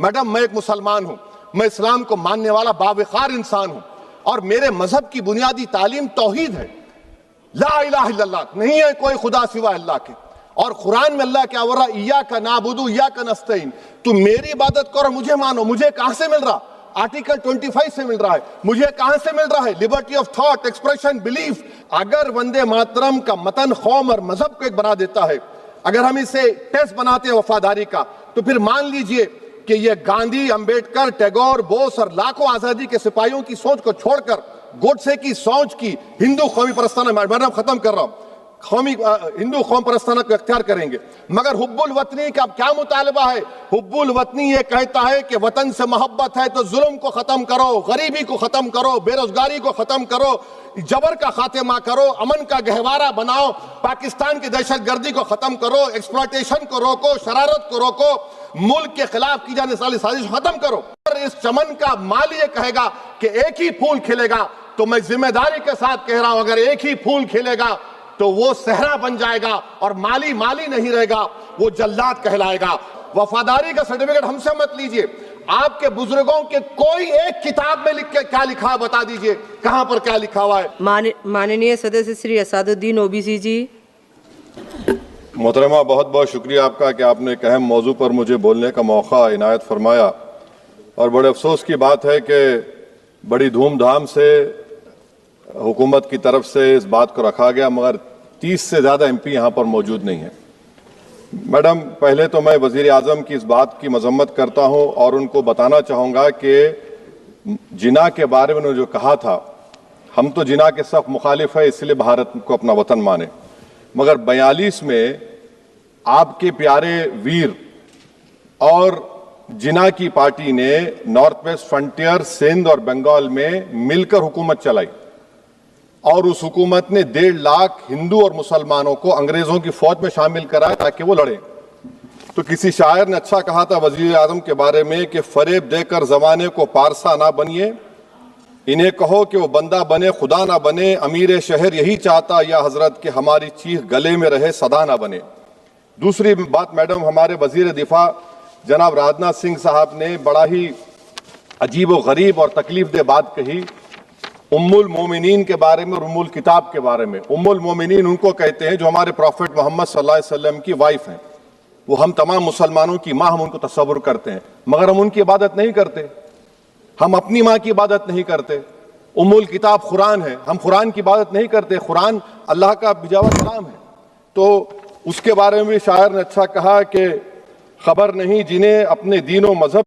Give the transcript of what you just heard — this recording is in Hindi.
मैडम, मैं एक मुसलमान हूं, मैं इस्लाम को मानने वाला बावकार इंसान हूं और मेरे मजहब की बुनियादी तालीम तौहीद है। ला इलाहा इल्लल्लाह, नहीं है कोई खुदा सिवा अल्लाह के। और कुरान में अल्लाह क्या बोल रहा, इय्याका नाबुदु इय्याका नस्तईन, तुम मेरी इबादत करो, मुझे मानो। मुझे कहां से मिल रहा? आर्टिकल 25 से मिल रहा है। मुझे कहां से मिल रहा है? Liberty of thought, expression, belief. अगर वंदे मातरम का मतन कौम और मजहब को एक बना देता है, अगर हम इसे टेस्ट बनाते हैं वफादारी का, तो फिर मान लीजिए कि ये गांधी, अंबेडकर, टैगोर, बोस और लाखों आजादी के सिपाहियों की सोच को छोड़कर गोडसे की सोच की हिंदू कौमी परस्ताना, मैडम खत्म कर रहा हूं, हिंदू कौम परस्ताना को अख्तियार करेंगे। मगर हुब्बुल वतनी का क्या मुतालबा है? हुब्बुल वतनी ये कहता है कि वतन से मोहब्बत है तो जुल्म को खत्म करो, गरीबी को खत्म करो, बेरोजगारी को खत्म करो, जबर का खात्मा करो, अमन का गहवारा बनाओ, पाकिस्तान की दहशतगर्दी को खत्म करो, एक्सप्लॉयटेशन को रोको, शरारत को रोको, मुल्क के खिलाफ की जाने वाली साजिश खत्म करो। और इस चमन का माली ये कहेगा कि एक ही फूल खिलेगा, तो मैं जिम्मेदारी के साथ कह रहा हूं, अगर एक ही फूल खिलेगा तो वो सहरा बन जाएगा और माली माली नहीं रहेगा, वो जल्लाद कहलाएगा। वफादारी का सर्टिफिकेट हमसे मत लीजिए। आपके बुजुर्गों के कोई एक किताब में लिख के क्या लिखा है बता दीजिए, कहां पर क्या लिखा हुआ है? माननीय सदस्य श्री असादुद्दीन ओबीसी जी। मोहतरमा, बहुत बहुत शुक्रिया आपका कि आपने एक अहम मौजू पर मुझे बोलने का मौका इनायत फरमाया। और बड़े अफसोस की बात है कि बड़ी धूमधाम से हुकूमत की तरफ से इस बात को रखा गया, मगर 30 से ज़्यादा MP यहाँ पर मौजूद नहीं है। मैडम, पहले तो मैं वज़ीर आज़म की इस बात की मजम्मत करता हूँ और उनको बताना चाहूँगा कि जिना के बारे में उन्होंने जो कहा था, हम तो जिना के सख्त मुखालिफ है, इसलिए भारत को अपना वतन माने। मगर 42 में आपके प्यारे वीर और जिना की पार्टी ने नॉर्थ वेस्ट फ्रंटियर, सिंध और बंगाल में मिलकर हुकूमत चलाई और उस हुकूमत ने 1.5 लाख हिंदू और मुसलमानों को अंग्रेजों की फौज में शामिल कराया ताकि वो लड़े। तो किसी शायर ने अच्छा कहा था वजीर आजम के बारे में कि फरेब देकर जमाने को पारसा ना बनिए, इन्हें कहो कि वो बंदा बने खुदा ना बने, अमीर शहर यही चाहता या हजरत कि हमारी चीख गले में रहे सदा ना बने। दूसरी बात मैडम, हमारे वजीर दिफा जनाब राजनाथ सिंह साहब ने बड़ा ही अजीब व गरीब और तकलीफ दे बात कही उम्मुल मोमिनीन के बारे में और उम्मुल किताब के बारे में। उम्मुल मोमिनीन उनको कहते हैं जो हमारे प्रॉफिट मोहम्मद सल्लल्लाहु अलैहि वसल्लम की वाइफ हैं। वो हम तमाम मुसलमानों की माँ, हम उनको तस्वुर करते हैं, मगर हम उनकी इबादत नहीं करते, हम अपनी माँ की इबादत नहीं करते। उम्मुल किताब कुरान है, हम कुरान की इबादत नहीं करते, कुरान अल्लाह का बिजावा कलाम है। तो उसके बारे में भी शायर ने अच्छा कहा कि खबर नहीं जिन्हें अपने दीन व मजहब